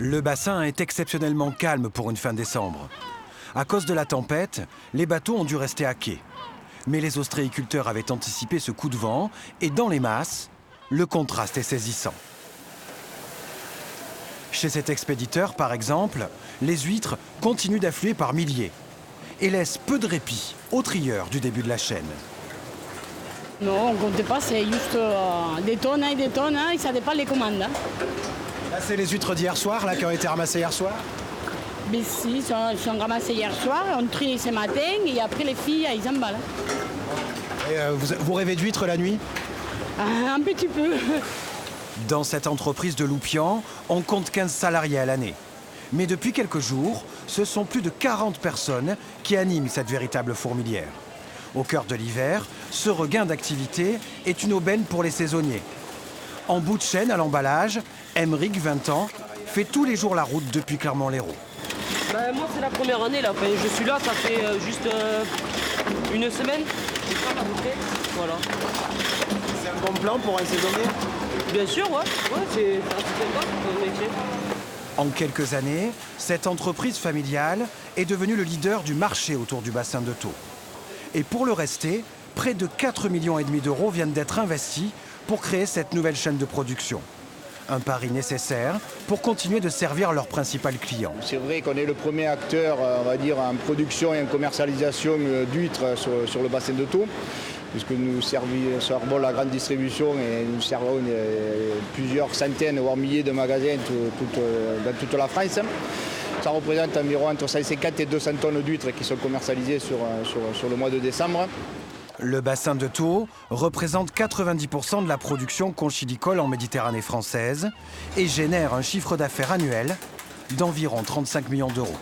Le bassin est exceptionnellement calme pour une fin décembre. À cause de la tempête, les bateaux ont dû rester à quai. Mais les ostréiculteurs avaient anticipé ce coup de vent et dans les masses, le contraste est saisissant. Chez cet expéditeur, par exemple, les huîtres continuent d'affluer par milliers et laissent peu de répit aux trieurs du début de la chaîne. Non, on ne compte pas, c'est juste des tonnes et ça dépend des commandes. Là, c'est les huîtres d'hier soir là, qui ont été ramassées hier soir. Mais si, ils sont ramassés hier soir, on trie ce matin et après les filles, ils emballent. Et vous rêvez d'huîtres la nuit? Un petit peu. Dans cette entreprise de Loupian, on compte 15 salariés à l'année. Mais depuis quelques jours, ce sont plus de 40 personnes qui animent cette véritable fourmilière. Au cœur de l'hiver, ce regain d'activité est une aubaine pour les saisonniers. En bout de chaîne à l'emballage, Emeric, 20 ans, fait tous les jours la route depuis Clermont-Lérault. Moi, c'est la première année, là. Enfin, je suis là, ça fait juste une semaine. Voilà. C'est un bon plan pour un saisonnier? Bien sûr, ouais c'est sympa comme métier. En quelques années, cette entreprise familiale est devenue le leader du marché autour du bassin de Thau. Et pour le rester, près de 4,5 millions d'euros viennent d'être investis pour créer cette nouvelle chaîne de production. Un pari nécessaire pour continuer de servir leurs principal client. C'est vrai qu'on est le premier acteur, on va dire, en production et en commercialisation d'huîtres sur le bassin de Thau, puisque nous servons la grande distribution et nous servons plusieurs centaines, voire milliers de magasins dans toute la France. Ça représente environ entre 150 et 200 tonnes d'huîtres qui sont commercialisées sur le mois de décembre. Le bassin de Thau représente 90% de la production conchilicole en Méditerranée française et génère un chiffre d'affaires annuel d'environ 35 millions d'euros.